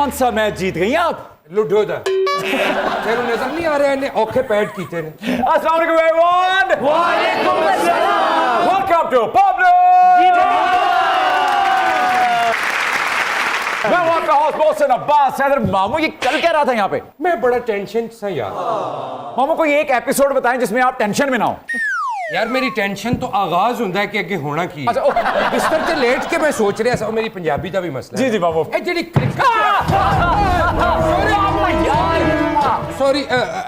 कौन सा मैच जीत गई आप? लुडो दा तेरू नजर नहीं आ रहा इन्हें औखे पैड कीते ने। अस्सलाम वालेकुम एवरीवन। वालेकुम अस्सलाम। Welcome to public. मैं आपका होस्ट मोहसिन अब्बास हैदर। मामू ये कल क्या रहा था यहाँ पे? मैं बड़ा टेंशन सा यार। मामू कोई एक एपिसोड बताएं जिसमें आप टेंशन में ना हो। यार मेरी टेंशन तो आगाज होता है कि अगे होना की। अच्छा बिस्तर से लेट के मैं सोच रहा था मेरी पंजाबी का भी मसला जी जी मामू। सॉरी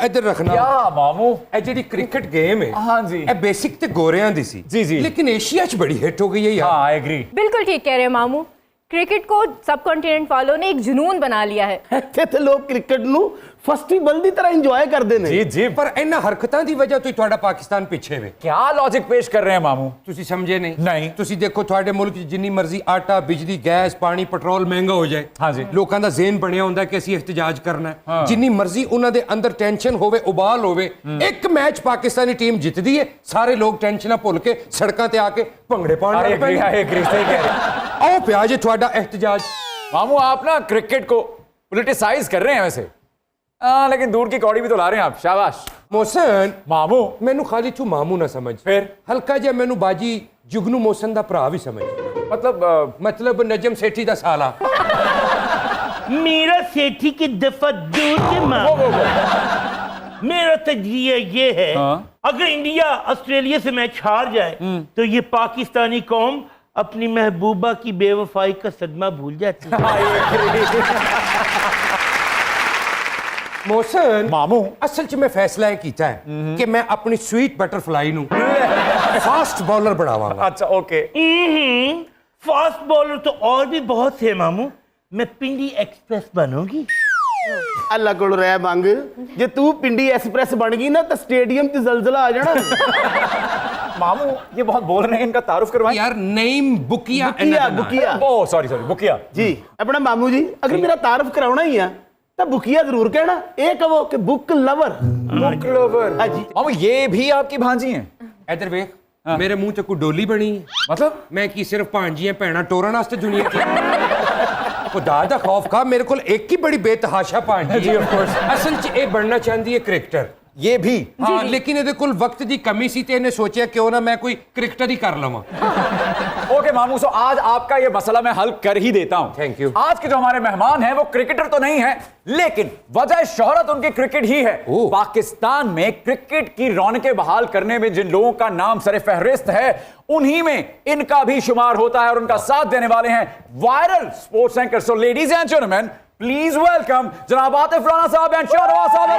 इधर रखना। क्या मामू? ए जी क्रिकेट गेम है हाँ जी ए बेसिक ते गोरियां दी सी जी जी लेकिन एशिया च बड़ी हिट हो गई है यार। हाँ आई एग्री। बिल्कुल ठीक कह रहे हैं मामू। क्रिकेट को सब कॉन्टिनेंट वालों ने एक जुनून बना लिया है। ਇੱਥੇ ਲੋਕ ਕ੍ਰਿਕਟ ਨੂੰ ਫੈਸਟੀਵਲ ਦੀ ਤਰ੍ਹਾਂ ਇੰਜੋਏ ਕਰਦੇ ਨੇ। जी जी पर इन्हां हरकतां दी वजह तो ਤੁਹਾਡਾ पाकिस्तान ਪਿੱਛੇ ਵੇ। क्या लॉजिक पेश कर रहे हैं मामू? ਤੁਸੀਂ ਸਮਝੇ ਨਹੀਂ। नहीं। ਤੁਸੀਂ ਦੇਖੋ ਤੁਹਾਡੇ ਮੁਲਕ 'ਚ ਜਿੰਨੀ ਮਰਜ਼ੀ ਆਟਾ ਬਿਜਲੀ ਗੈਸ ਪਾਣੀ ਪੈਟਰੋਲ ਮਹਿੰਗਾ ਹੋ ਜਾਏ हाँ जी ਲੋਕਾਂ ਦਾ ਜ਼ੇਨ ਬਣਿਆ ਹੁੰਦਾ ਕਿ ਅਸੀਂ ਇhtਜਾਜ ਕਰਨਾ ਹੈ। ਜਿੰਨੀ ਮਰਜ਼ੀ ਉਹਨਾਂ ਦੇ ਅੰਦਰ ਟੈਨਸ਼ਨ ਹੋਵੇ ਉਬਾਲ ਹੋਵੇ ਇੱਕ ਮੈਚ ਪਾਕਿਸਤਾਨੀ ਟੀਮ ਜਿੱਤਦੀ ਹੈ ਸਾਰੇ ਲੋਕ ਟੈਨਸ਼ਨਾਂ ਭੁੱਲ ਕੇ ਸੜਕਾਂ ਤੇ ਆ ਕੇ ਭੰਗੜੇ ਪਾਉਣ आई ਲੱਗ एग्री ਪੈਂਦੇ। आई एग्री सही कह रहे हैं ਆਓ ਪਿਆ ਜੇ ਤੁਹਾਡਾ ਇhtਜਾਜ। मामू। आप ना क्रिकेट को पोलिटिसाइज कर रहे हैं वैसे। लेकिन दूर की कौड़ी भी तो ला रहे हैं आप। शाबाश ਮੋਹਸਨ मामू। ਮੈਨੂੰ ਖਾਲੀ ਤੂੰ ਮਾਮੂ ਨਾ ਸਮਝ फिर ਹਲਕਾ ਜਿਹਾ ਮੈਨੂੰ ਬਾਜੀ ਜੁਗਨੂ ਮੋਹਸਨ ਦਾ ਭਰਾ ਵੀ ਸਮਝ मतलब नजम सेठी ਦਾ ਸਾਲਾ। मेरा सेठी की दफा दूर के मामला। मेरा तजरिया ये है अगर इंडिया ऑस्ट्रेलिया से मैच हार जाए तो ये पाकिस्तानी कौम अपनी महबूबा की बेवफाई का सदमा भूल जाती है। ਮੋਹਸਨ मामू ਅਸਲ 'ਚ ਮੈਂ ਫੈਸਲਾ ਇਹ ਕੀਤਾ ਹੈ ਕਿ ਮੈਂ ਆਪਣੀ ਸਵੀਟ ਬਟਰਫਲਾਈ ਨੂੰ ਫਾਸਟ ਬॉलर ਬਣਾਵਾਂਗਾ। अच्छा ओके। फास्ट बॉलर तो और भी बहुत थे मामू। मैं पिंडी एक्सप्रेस बनूंगी। ਅੱਲਾ ਕੋਲ ਰਹਿ ਮੰਗ ਜੇ ਤੂੰ ਪਿੰਡੀ ਐਕਸਪ੍ਰੈਸ ਬਣ ਗਈ ਨਾ ਤਾਂ ਸਟੇਡੀਅਮ 'ਚ ਜ਼ਲਜ਼ਲਾ ਆ ਜਾਣਾ। मामू ये बहुत बोल रहे हैं इनका तारुफ करवाएं। यार Naeem Bukiya Bukiya Bukiya oh sorry sorry Bukiya जी अपना मामू जी अगर मेरा तारफ कराਉਣਾ ਹੀ ਆ ਤਾਂ बुकिया जरूर कहना। ਇਹ ਕਹੋ कि बुक लवर। Book lover. हाँ जी। मामू ये भी आपकी भांजी हैं? इधर वेख मेरे मुंह 'ਚ ਕੋਈ ਡੋਲੀ ਬਣੀ ਹੈ मतलब ਮੈਂ ਕੀ ਸਿਰਫ ਭਾਂਜੀਆਂ ਭੈਣਾਂ ਟੋਰਨ ਵਾਸਤੇ ਦੁਨੀਆ 'ਚ ਖੁਦਾ ਦਾ ਖੌਫ ਖਾ ਮੇਰੇ ਕੋਲ ਇੱਕ ਹੀ ਬੜੀ ਬੇਤਹਾਸ਼ਾ ਭਾਂਜੀ ਹੈ। ਅਸਲ 'ਚ ਇਹ ਬਣਨਾ ਚਾਹੁੰਦੀ ਹੈ ਕ੍ਰਿਕਟਰ। ये भी हाँ लेकिन ਇਹਦੇ ਕੋਲ वक्त ਦੀ कमी सी ਤੇ ਇਹਨੇ सोचा क्यों ना मैं कोई क्रिकेटर ही कर लवां। ओके मामू। सो आज आपका ये मसला मैं हल कर ही देता हूं। Thank you। आज के जो हमारे मेहमान हैं वो क्रिकेटर तो नहीं है लेकिन वजह शोहरत उनकी क्रिकेट ही है। पाकिस्तान में क्रिकेट की रौनकें बहाल करने में जिन लोगों का नाम सरे फहरिस्त है उन्हीं में इनका भी शुमार होता है और उनका साथ देने वाले हैं viral sports anchor. So ladies and gentleman please welcome जनाब आतिफ राना साहब एंड शाहनवाज साहब।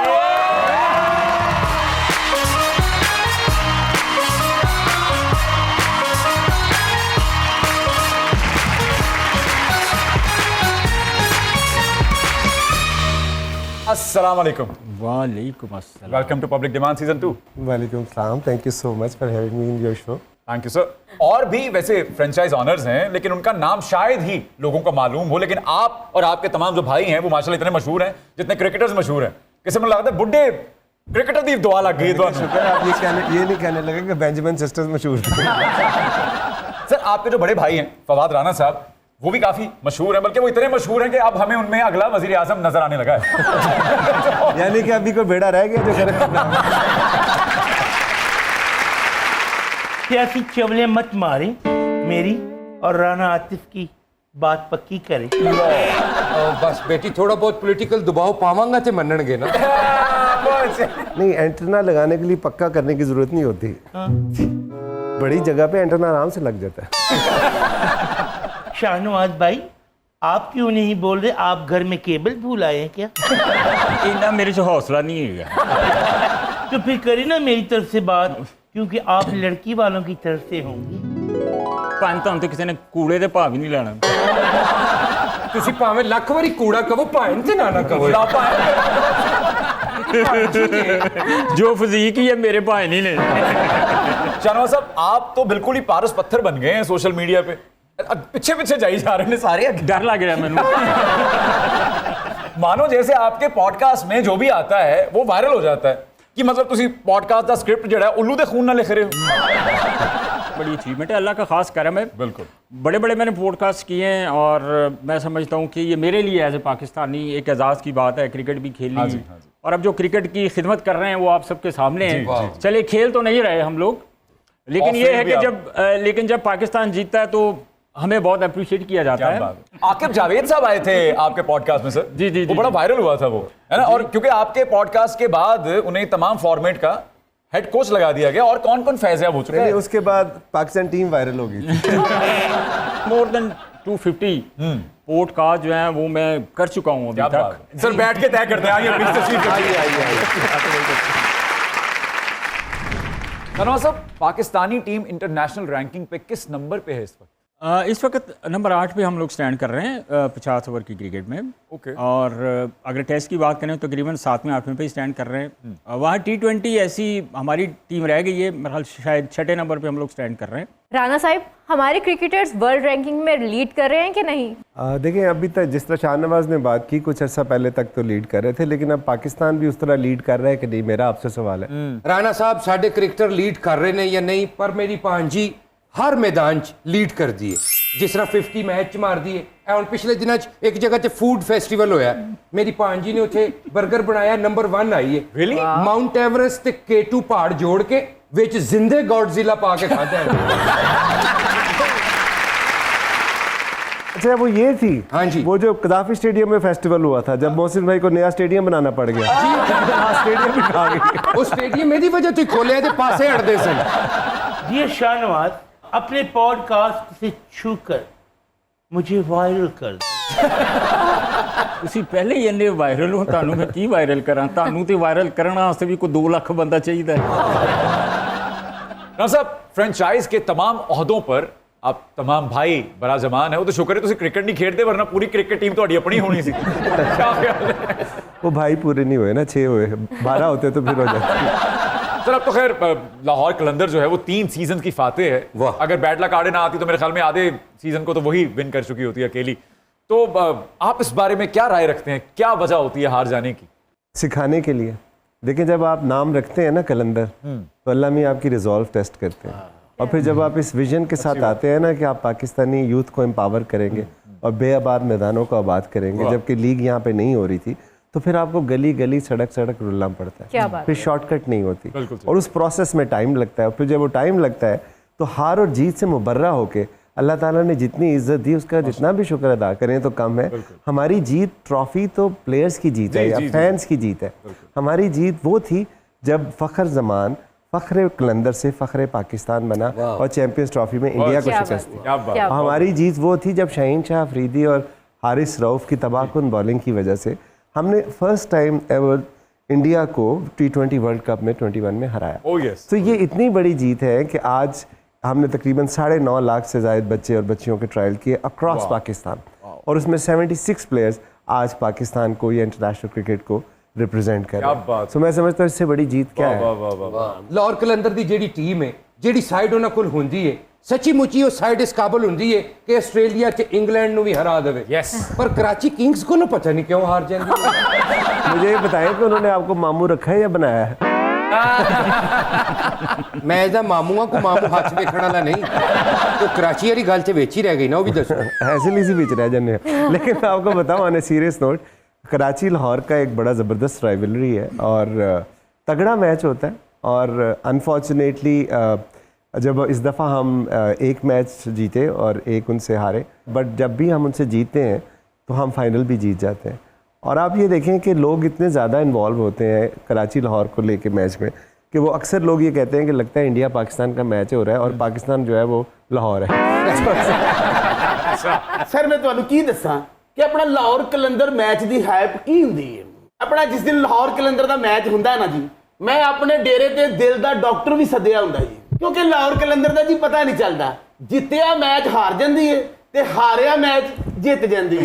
अस्सलाम वालेकुम। वालेकुम अस्सलाम। Welcome to public demand season 2। वालेकुम सलाम। Thank you so much for having me in your show. Thank you sir. और भी वैसे फ्रेंचाइज ऑनर्स हैं लेकिन उनका नाम शायद ही लोगों को मालूम हो। लेकिन आप और आपके तमाम जो भाई हैं वो माशाल्लाह इतने मशहूर हैं जितने क्रिकेटर्स मशहूर हैं। किसी में लगता है बुड्ढे क्रिकेटर दी दुआ लग गई। आप ये नहीं कहने लगे कि बेंजामिन सिस्टर्स मशहूर थे। सर आपके जो बड़े भाई हैं फवाद राना साहब वो भी काफी मशहूर हैं बल्कि वो इतने मशहूर हैं कि अब हमें उनमें अगला वजीर आजम नजर आने लगा है। यानी कि अभी कोई बेड़ा रह गया जो करे। सियासी चवले मत मारे मेरी और राना आतिफ की बात पक्की करे। बस बेटी थोड़ा बहुत पॉलिटिकल दबाव पावांगा तो मनणगे ना। नहीं एंटेना लगाने के लिए पक्का करने की जरूरत नहीं होती। बड़ी जगह पे एंटेना आराम से लग जाता है। शाहनवाज भाई आप क्यों नहीं बोल रहे? आप घर में केबल भूल आए हैं क्या? इतना मेरे से हौसला नहीं है। तो फिर करें ना मेरी तरफ से बात क्योंकि आप लड़की वालों की तरफ से होंगी। ਪੰਜ ਤਾਂ ਤੇ ਕਿਸੇ ਨੇ ਕੂੜੇ ਦੇ ਭਾਅ ਵੀ ਨਹੀਂ ਲੈਣਾ। ਤੁਸੀਂ ਭਾਵੇਂ ਲੱਖ ਵਾਰੀ ਕੂੜਾ ਕਹੋ ਭਾਵੇਂ ਤੇ ਨਾ ਕਹੋ। जो फिजीक ही है मेरे भाई नहीं लेने। शाहनवाज साहब आप तो बिल्कुल ही पारस पत्थर बन गए हैं सोशल मीडिया पे। पीछे पीछे जाई जा रहे हैं सारे। डर लग रहा है मैंने। मानो जैसे आपके पॉडकास्ट में जो भी आता है वो वायरल हो जाता है कि मतलब तुसी पॉडकास्ट का स्क्रिप्ट जड़ा उल्लू दे खून ना लिख रहे हो। बहुत बड़ी अचीवमेंट है, अल्लाह का खास करम है। बिल्कुल। बड़े बड़े मैंने पॉडकास्ट किए हैं और मैं समझता हूँ कि ये मेरे लिए एज ए पाकिस्तानी एक एजाज़ की बात है, क्रिकेट भी खेली। हाँ जी। और अब जो क्रिकेट की खिदमत कर रहे हैं वो आप सबके सामने है। चलिए खेल तो नहीं रहे हम लोग, लेकिन ये है कि जब पाकिस्तान जीतता है तो हमें बहुत अप्रिशिएट किया जाता है। आकिब जावेद साहब आए थे आपके पॉडकास्ट में सर। जी, वो बड़ा वायरल हुआ था वो, है ना। और क्योंकि आपके पॉडकास्ट के बाद उन्हें तमाम फॉर्मेट का हेड कोच लगा दिया गया और कौन कौन फैज़ हो चुके हैं। उसके बाद पाकिस्तान टीम वायरल हो गई थी। मोर देन 250 पॉडकास्ट जो है वो मैं कर चुका हूँ अभी तक। सर बैठ के तय करते हैं, आइए प्लीज तशरीफ रखिए। साहब, पाकिस्तानी टीम इंटरनेशनल रैंकिंग पे किस नंबर पे है इस वक्त? इस वक्त नंबर 8 पे हम लोग स्टैंड कर रहे हैं 50 ओवर की क्रिकेट में। ओके। और अगर टेस्ट की बात करें तो तकरीबन 7वें 8वें पे ही स्टैंड कर रहे हैं। वहाँ T20 ऐसी हमारी टीम रह गई है, मेरे ख्याल शायद 6ठे नंबर पे हम लोग स्टैंड कर रहे हैं। राना साहब, हमारे क्रिकेटर्स वर्ल्ड रैंकिंग में लीड कर रहे हैं कि नहीं? देखिए, अभी तक जिस तरह शाहनवाज ने बात की, कुछ अर्सा पहले तक तो लीड कर रहे थे, लेकिन अब पाकिस्तान भी उस तरह लीड कर रहा है कि नहीं, मेरा आपसे सवाल है। राणा साहब, साढ़े क्रिकेटर लीड कर रहे हैं या नहीं, पर मेरी भांजी हर मैदान च लीड कर दिए। जिस तरह 50 मैच मार दिए। और पिछले दिनों एक जगह ते फूड फेस्टिवल होया, मेरी भांजी ने उथे बर्गर बनाया, नंबर 1 आई है। Really? माउंट एवरेस्ट ते K2 पहाड़ जोड़ के विच जिंदे गॉडजिला पा के खाते हैं। अच्छा, वो ये थी। हाँ जी। वो जो कदाफी स्टेडियम में फेस्टिवल हुआ था, जब मोहसिन भाई को नया स्टेडियम बनाना पड़ गया। स्टेडियम भी खा गई। वो स्टेडियम मेरी वजह तो खोले थे, पासे हटदे सन। ये शाहनवाज अपने पॉडकास्ट से छूकर मुझे वायरल कर दो। उसी पहले ही इन्ने वायरल हो, तानू मैं की वायरल करा, तानू ते वायरल करने वास्ते भी कोई 2 लाख बंदा चाहिए। राना साहब, फ्रेंचाइज के तमाम ओहदों पर आप तमाम भाई बड़ा जमान है। वो तो शुक्र है तुसी क्रिकेट नहीं खेलते, वरना पूरी क्रिकेट टीम तो अपनी होनी सी। क्या ख्याल है? वो भाई पूरे नहीं हुए ना, 6 हुए, 12 होते तो फिर हो जाते। सर, अब तो खैर लाहौर कलंदर जो है वो 3 सीजन की फातेह है। वाह। अगर बैड लक आड़े ना आती तो मेरे ख्याल में आधे सीजन को तो वही विन कर चुकी होती है अकेली। तो आप इस बारे में क्या राय रखते हैं, क्या वजह होती है हार जाने की? सिखाने के लिए। देखिए, जब आप नाम रखते हैं ना कलंदर, तो अल्लाह में आपकी रिजॉल्व टेस्ट करते हैं। और फिर जब आप इस विजन के साथ आते हैं ना कि आप पाकिस्तानी यूथ को एम्पावर करेंगे और बेआबाद मैदानों को आबाद करेंगे, जबकि लीग यहाँ पे नहीं हो रही थी, तो फिर आपको गली गली सड़क सड़क रुलना पड़ता है। क्या बात फिर शॉर्टकट नहीं होती और उस प्रोसेस में टाइम लगता है। और फिर जब वो टाइम लगता है तो हार और जीत से मुबर्रा होके अल्लाह ताला ने जितनी इज्जत दी उसका जितना भी शुक्र अदा करें तो कम है। हमारी जीत, ट्रॉफी तो प्लेयर्स की जीत है या फैंस की जीत है। हमारी जीत वो थी जब फ़ख्र ज़मान फ़ख्र कलंदर से फ़ख्र पाकिस्तान बना और चैंपियंस ट्रॉफी में इंडिया को शिकस्त दी। क्या हमारी जीत वो थी जब शाहीन शाह अफरीदी और हारिस रऊफ़ की तबाहकुन बॉलिंग की वजह से हमने फर्स्ट टाइम एवर इंडिया को T20 वर्ल्ड कप में 21 में हराया। Oh yes. तो ये इतनी बड़ी जीत है कि आज हमने तकरीबन 9.5 लाख से ज़ायद बच्चे और बच्चियों के ट्रायल किए अक्रॉस पाकिस्तान, और उसमें 76 प्लेयर्स आज पाकिस्तान को या इंटरनेशनल क्रिकेट को रिप्रेजेंट कर रहे हैं। तो मैं समझता हूँ इससे बड़ी जीत क्या है। लाहौर कलंदर की जेडी टीम है, जेडी साइड उन्होंने कोल होंदी है, सच्ची मुची वो साइड इस काबल होंदी है कि ऑस्ट्रेलिया च इंग्लैंड नु भी हरा देवे। Yes. पर कराची किंग्स को ना पता नहीं क्यों हार जाती है। मुझे ये बताएं कि उन्होंने आपको मामू रखा है या बनाया है? मैं एज मामूआ को मामू हाथ देखने वाला नहीं, तो कराची वाली गल च बेच ही रह गई ना, वो भी दसो। ऐसे लीसी बीच रह जाने। लेकिन मैं आपको बताऊं on a serious note, Karachi Lahore का एक बड़ा ज़बरदस्त राइवलरी है और तगड़ा मैच होता है। और अनफॉर्चुनेटली जब इस दफ़ा हम एक मैच जीते और एक उनसे हारे, बट जब भी हम उनसे जीतते हैं तो हम फाइनल भी जीत जाते हैं। और आप ये देखें कि लोग इतने ज़्यादा इन्वॉल्व होते हैं कराची लाहौर को लेके मैच में कि वो अक्सर लोग ये कहते हैं कि लगता है इंडिया पाकिस्तान का मैच हो रहा है और पाकिस्तान जो है वो लाहौर है। सर, मैं ਤੁਹਾਨੂੰ ਕੀ ਦੱਸਾਂ ਕਿ ਆਪਣਾ ਲਾਹੌਰ ਕਲੰਦਰ ਮੈਚ ਦੀ ਹਾਈਪ ਕੀ ਹੁੰਦੀ ਹੈ। ਆਪਣਾ ਜਿਸ ਦਿਨ ਲਾਹੌਰ ਕਲੰਦਰ ਦਾ ਮੈਚ ਹੁੰਦਾ ਹੈ ਨਾ ਜੀ, ਮੈਂ ਆਪਣੇ ਡੇਰੇ ਤੇ ਦਿਲ ਦਾ ਡਾਕਟਰ ਵੀ ਸੱਦਿਆ ਹੁੰਦਾ ਜੀ, ਕਿਉਂਕਿ ਲਾਹੌਰ ਕਲੰਦਰ ਦਾ ਜੀ ਪਤਾ ਨਹੀਂ ਚੱਲਦਾ, ਜਿੱਤਿਆ ਮੈਚ ਹਾਰ ਜਾਂਦੀ ਹੈ ਤੇ ਹਾਰਿਆ ਮੈਚ जीत जाती है।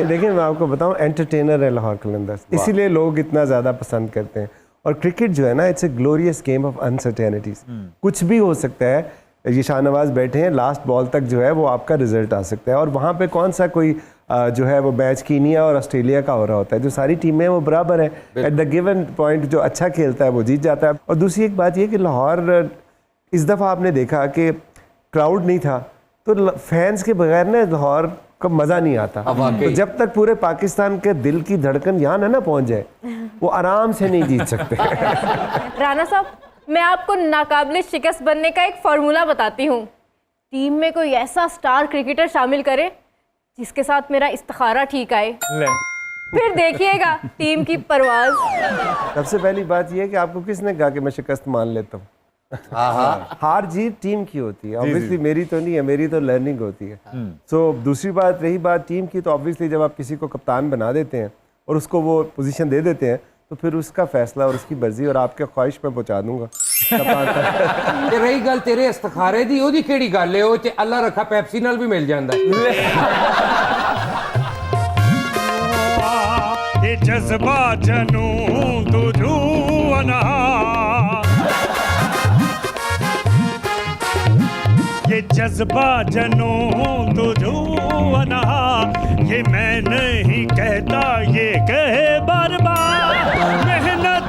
देखिए, मैं आपको बताऊं, एंटरटेनर है लाहौर कलंदर्स, इसीलिए लोग इतना ज़्यादा पसंद करते हैं। और क्रिकेट जो है ना, it's a glorious game of uncertainties. कुछ भी हो सकता है। ये शाहनवाज बैठे हैं, लास्ट बॉल तक जो है वो आपका रिजल्ट आ सकता है। और वहाँ पे कौन सा कोई जो है वो मैच कीनिया और ऑस्ट्रेलिया का हो रहा होता है, जो सारी टीमें वो बराबर है। एट द गिवन पॉइंट जो अच्छा खेलता है वो जीत जाता है। और दूसरी एक बात ये कि लाहौर इस दफ़ा आपने देखा कि क्राउड नहीं था तो फैंस के बगैर ना लाहौर का मज़ा नहीं आता। तो जब तक पूरे पाकिस्तान के दिल की धड़कन यहाँ ना पहुँच जाए वो आराम से नहीं जीत सकते। राना साहब, मैं आपको नाकाबिले शिकस्त बनने का एक फार्मूला बताती हूँ। टीम में कोई ऐसा स्टार क्रिकेटर शामिल करे जिसके साथ मेरा इस्तिखारा ठीक आए, फिर देखिएगा टीम की परवाज। सबसे पहली बात यह है कि आपको किसने कहा कि मैं शिकस्त मान लेता हूँ? हार जीत टीम की होती है, ऑब्वियसली मेरी तो नहीं है, मेरी तो लर्निंग होती है। सो दूसरी बात, रही बात टीम की, तो ऑब्वियसली जब आप किसी को कप्तान बना देते हैं और उसको वो पोजीशन दे देते हैं तो फिर उसका फैसला और उसकी मर्जी और आपके ख्वाहिश में पहुंचा दूंगा। ते रही गल तेरे इस्तिखारे दी, ओदी केड़ी गल है? ओ ते अल्लाह रखा पेप्सी नाल भी मिल जांदा ये जज्बा जनू तुझू अना, ये जज्बा जनू तुझू अना, ये मैं नहीं कहता, ये कहे बार बार। मेहनत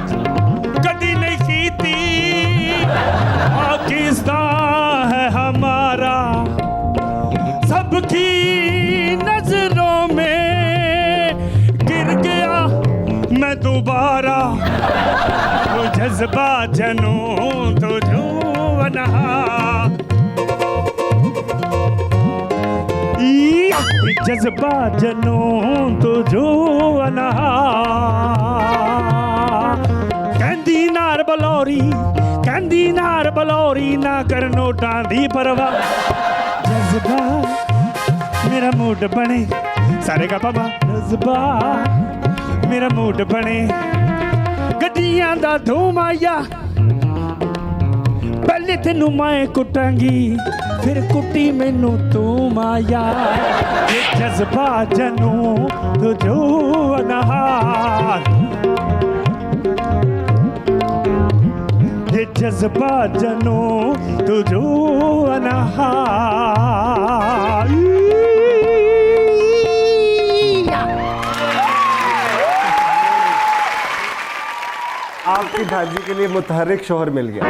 कदी नहीं कीती, पाकिस्तान है हमारा, सबकी नजरों में गिर गया मैं दोबारा। तो जज्बा जनू तुझू अना, जज्बा जनू तुझू अना, कहंदी नार बलौरी, कहंदी नार बलौरी, ना कर नोटां दी परवाह। जज्बा मेरा मूड बने, सारे का बाबा जज्बा मेरा मूड बने, गड्डियां दा धूम आया, पहले तेनू मैं कुटांगी, फिर कुटी मैनू तू माया। ये जज्बा जनू तुझू अनहार, ये जज्बा जनू तुझू अनहार। आपकी भाजी के लिए मुतहर्रिक शोहर मिल गया।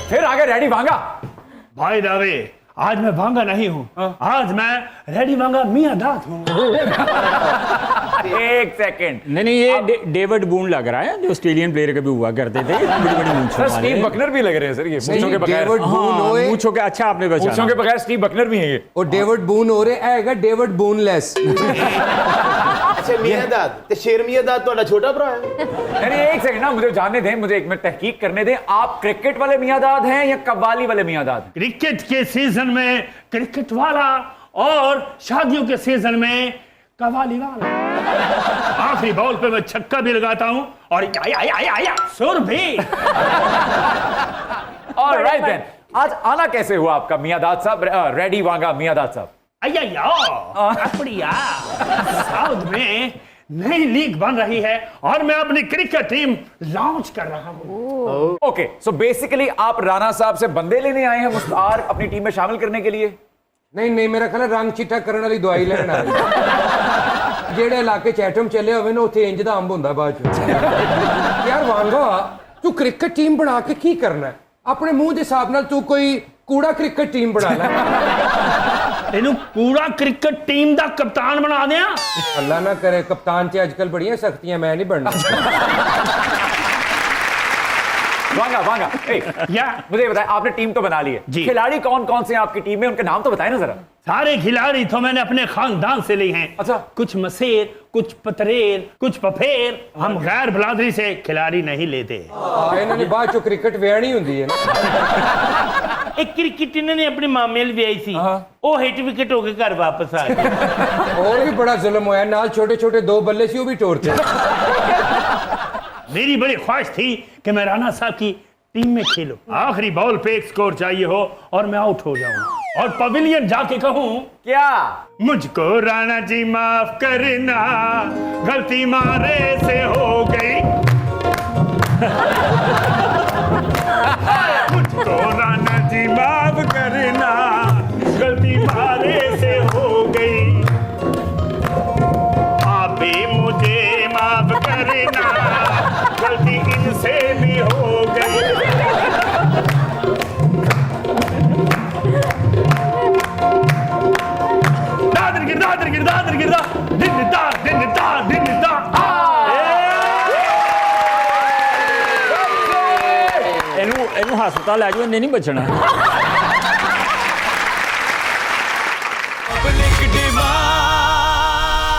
फिर आगे रेडी वांगा। भाई दावे, आज मैं भांगा नहीं हूँ, आज मैं रेडी वांगा मियां दाद हूँ। एक सेकंड, नहीं ये डेविड बून लग रहा है, जो ऑस्ट्रेलियन प्लेयर कभी हुआ करते थे, बड़ी-बड़ी मूंछों सर वाले। स्टीव बकनर भी लग रहे हैं सर, ये मूंछों के बगैर। डेविड बून होए, मूंछों के, अच्छा आपने मूंछों बचाया। के बगैर स्टीव बकनर भी हैं ये। और डेविड बून हो रहे हैगा डेविड बूनलेस। अच्छा मियादाद ते शेर मियादाद ਤੁਹਾਡਾ छोटा भरा है? नहीं एक सेकंड ना, मुझे जानने दें, मुझे एक मिनट तहकीक करने दें। आप क्रिकेट वाले मियादाद हैं या कव्वाली वाले मियादाद हैं? क्रिकेट के सीजन में क्रिकेट वाला और शादियों के सीजन में कवाली वाला। आखिरी बॉल पे मैं छक्का भी लगाता हूँ और सुर भी। ऑलराइट देन, आज आना कैसे हुआ आपका मियादाद साहब, रेडी वांगा मियादाद साहब? बढ़िया, साउथ में नई लीग बन रही है और मैं अपनी क्रिकेट टीम लॉन्च कर रहा हूँ। ओके, सो बेसिकली आप राणा साहब से बंदे लेने आए हैं मुख्तार अपनी टीम में शामिल करने के लिए? नहीं नहीं, मेरा ख्याल है रंग चिट्टा करने वाली दवाई लेना है। जेड़े इलाके च एटम चले होवे ना, उत्थे इंज दा अंब हुंदा बाद च। यार वांगा, तू क्रिकेट टीम बना के की करना है? अपने मुंह के हिसाब नाल तू कोई कूड़ा क्रिकेट टीम बना ले। तेनू पूरा क्रिकेट टीम दा कप्तान बना दिया। अल्लाह ना करे, कप्तान च आजकल बड़ियां सख्तियां, मैं नहीं बनना। वांगा वांगा, या मुझे बताएं, आपने टीम तो बना ली है, जी। खिलाड़ी कौन कौन से हैं आपकी टीम में, उनके नाम तो बताएं ना जरा। सारे खिलाड़ी तो मैंने अपने खानदान से लिए हैं। अच्छा। कुछ मसेर, कुछ पतरेर, कुछ पफेर। हम गैर बलादरी से खिलाड़ी नहीं लेते। इन्होंने बाद चो क्रिकेट वेयनी हुंदी है ना। एक क्रिकेट इन्होंने अपनी मामेल भी आई सी, वो हिट विकेट होके घर वापस आ गए। और भी बड़ा जुल्म होया, नाल छोटे छोटे दो बल्ले सी वो भी तोड़ते। मेरी बड़ी ख्वाहिश थी कि मैं राणा साहब की टीम में खेलूं, आखिरी बॉल पे एक स्कोर चाहिए हो और मैं आउट हो जाऊं और पवेलियन जाके कहूं, क्या मुझको राणा जी माफ करना, गलती मारे से हो गई। मुझको राणा जी माफ करना, गलती मारे से हो गई। आप भी मुझे माफ करना, गलती इनसे भी हो गई। ਇਹਨੂੰ ਹਸਪਤਾਲ ਲੈ ਜਾਓ, ਇਹਨੇ ਨਹੀਂ ਬਚਣਾ।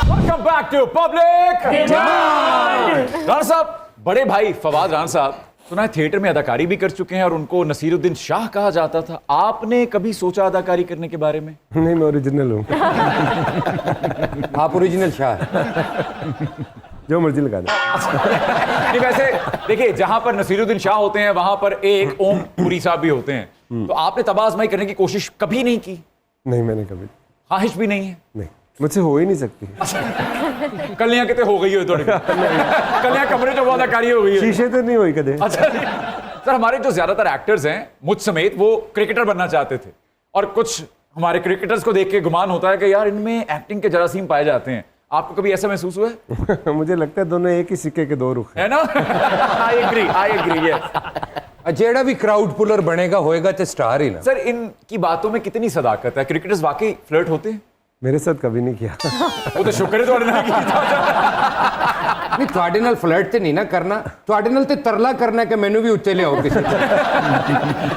Welcome back to public demand. Rana साहब, बड़े भाई फवाद राणा साहब सुना है थिएटर में अदाकारी भी कर चुके हैं और उनको नसीरुद्दीन शाह कहा जाता था। आपने कभी सोचा अदाकारी करने के बारे में? नहीं, मैं ओरिजिनल हूँ। आप ओरिजिनल शाह जो मर्जी लगा दे। नहीं, वैसे देखिए, जहां पर नसीरुद्दीन शाह होते हैं वहां पर एक ओम पुरी साहब भी होते हैं, तो आपने तबाज़माई करने की कोशिश कभी नहीं की? नहीं, मैंने कभी, ख्वाहिश भी नहीं है? नहीं, मुझसे हो ही नहीं सकती। कलियां कितने हो गई हो थोड़ी कलियां कमरे जो बहुत अदाकारी हो गई है। शीशे तो नहीं हुई कदे। अच्छा सर, हमारे जो ज्यादातर एक्टर्स हैं मुझ समेत, वो क्रिकेटर बनना चाहते थे, और कुछ हमारे क्रिकेटर्स को देख के गुमान होता है कि यार इनमें एक्टिंग के जरासीम पाए जाते हैं। आपको कभी ऐसा महसूस हुआ है? मुझे लगता है दोनों एक ही सिक्के के दो रुख हैं। है ना? I agree yes. जेड़ा भी क्राउड पुलर बनेगा होएगा तो स्टार ही ना। सर, इनकी बातों में कितनी सदाकत है? क्रिकेटर्स वाकई फ्लर्ट होते हैं? मेरे साथ कभी नहीं किया। वो तो शुक्र है थोड़े ना नहीं, ਤੁਹਾਡੇ ਨਾਲ ਫਲਰਟ ਤੇ ਨਹੀਂ ਨਾ ਕਰਨਾ, ਤੁਹਾਡੇ ਨਾਲ ਤੇ ਤਰਲਾ करना कि मैनू भी उत्ते ले आओ किसी।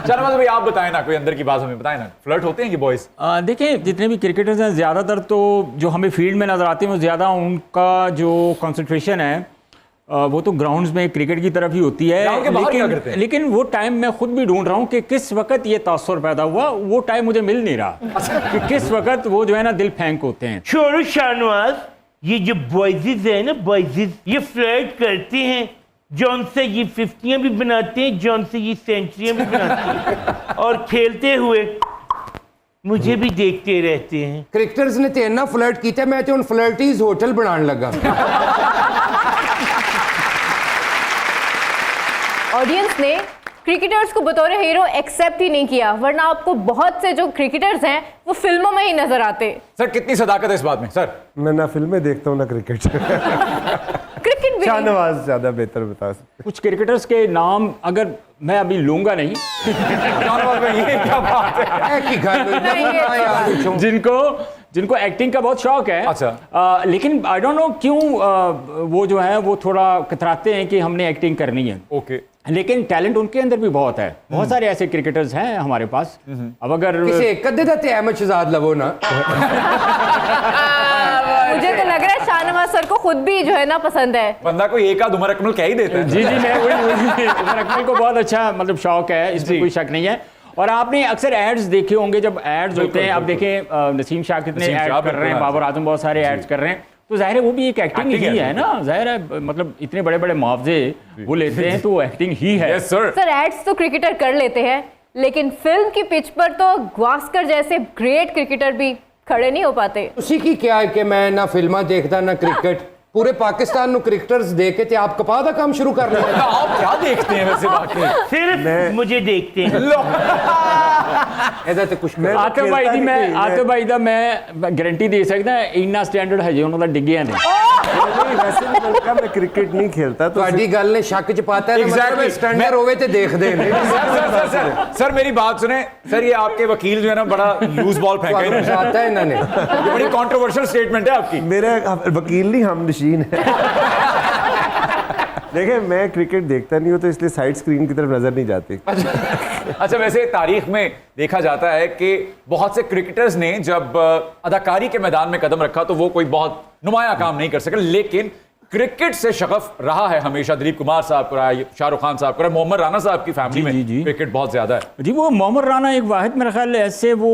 चलो भाई, आप बताएं ना, कोई अंदर की बात हमें बताएं ना, फ्लर्ट होते हैं ये बॉयज? देखिए, जितने भी क्रिकेटर्स हैं ज़्यादातर तो जो हमें फील्ड में नज़र आते हैं वो ज़्यादा उनका जो कंसंट्रेशन है वो तो ग्राउंड्स में क्रिकेट की तरफ ही होती है। ग्राउंड के बाहर क्या करते हैं? लेकिन वो टाइम मैं खुद भी ढूंढ रहा हूँ कि किस वक्त ये तासुर पैदा हुआ, वो टाइम मुझे मिल नहीं रहा कि किस वक्त वो जो है ना दिल फेंक होते हैं। छोड़ो शाहनवाज, ये जो बॉयज़ है ना, बॉयज़ ये फ्लर्ट करते हैं, जौन से ये 50 भी बनाते हैं, जौन से ये सेंचुरियां भी बनाते हैं, और खेलते हुए मुझे भी देखते रहते हैं। क्रिकेटर्स ने तो इन्ना फ्लर्ट किया, मैं तो उन फ्लर्टीज होटल बनाने लगा। ऑडियंस ने क्रिकेटर्स को बतौर हीरो एक्सेप्ट ही नहीं किया, वरना आपको बहुत से जो क्रिकेटर्स हैं वो फिल्मों में ही नजर आते। सर, कितनी सदाकत है इस बात में? सर, मैं ना फिल्में देखता हूँ ना क्रिकेट। क्रिकेट भी शाहनवाज ज्यादा बेहतर बता सकते। कुछ क्रिकेटर्स के नाम अगर मैं अभी लूंगा नहीं, ये क्या बात है? जिनको एक्टिंग का बहुत शौक है। अच्छा। लेकिन आई डोंट नो क्यों वो जो है वो थोड़ा कतराते हैं कि हमने एक्टिंग करनी है। ओके। लेकिन टैलेंट उनके अंदर भी बहुत है। बहुत सारे ऐसे क्रिकेटर्स हैं हमारे पास। अब अगर किसी एक कदे दा ते अहमद शहजाद लवो ना। मुझे तो लग रहा है शाहनवाज सर को खुद भी जो है ना पसंद है। बंदा कोई एक आध उमर अकमल कह ही देता है। जी, मैं वही उमर अकमल को बहुत अच्छा मतलब शौक है, इसमें कोई शक नहीं है। और आपने अक्सर एड्स देखे होंगे, जब एड्स होते हैं, अब देखें नसीम शाह कितने ऐड कर रहे हैं, बाबर आजम बहुत सारे एड्स कर रहे हैं, तो जाहिर है वो भी एक एक्टिंग ही है ना। जाहिर है, मतलब इतने बड़े बड़े मुआवजे वो लेते हैं तो वो एक्टिंग ही है। सर, एड्स तो क्रिकेटर कर लेते हैं, लेकिन फिल्म की पिच पर तो गावस्कर जैसे ग्रेट क्रिकेटर भी खड़े नहीं हो पाते। उसी की क्या है कि मैं ना फिल्मा देखता ना क्रिकेट, पूरे पाकिस्तान ਨੂੰ क्रिकेटर्स देखे थे, आप कपा का काम शुरू कर रहे हैं। आप क्या देखते हैं वैसे? बाकी सिर्फ मुझे देखते हैं। ਇਹਦਾ ਤੇ ਕੁਝ ਆਤਿਫ ਭਾਈ ਦਾ ਮੈਂ ਗਾਰੰਟੀ ਦੇ ਸਕਦਾ ਇੰਨਾ ਸਟੈਂਡਰਡ ਹਜੇ ਉਹਨਾਂ ਦਾ ਡਿੱਗਿਆ ਨਹੀਂ। वैसे भी मैंने कहा मैं क्रिकेट नहीं खेलता, तो ਤੁਹਾਡੀ ਗੱਲ ਨੇ ਸ਼ੱਕ ਚ ਪਾਤਾ है, मतलब स्टैंडर्ड होवे ते देखदे ने। सर मेरी बात सुने सर, ये आपके वकील जो है ना बड़ा लूज बॉल फेंका है आता है इन्होंने। ये बड़ी कंट्रोवर्शियल स्टेटमेंट है आपकी। मेरा वकील नहीं, हम नशीन है। देखिए, मैं क्रिकेट देखता नहीं हूँ तो इसलिए साइड स्क्रीन की तरफ नजर नहीं जाती। अच्छा, वैसे तारीख में देखा जाता है कि बहुत से क्रिकेटर्स ने जब अदाकारी के मैदान में कदम रखा तो वो कोई बहुत नुमाया काम नहीं कर सके, लेकिन क्रिकेट से शगफ रहा है हमेशा। दिलीप कुमार साहब को रहा, शाहरुख खान साहब को रहा, मोहम्मद राना साहब की फैमिली में क्रिकेट बहुत ज्यादा है। जी, वो मोहम्मद राना एक वाहिद मेरा ख्याल ऐसे वो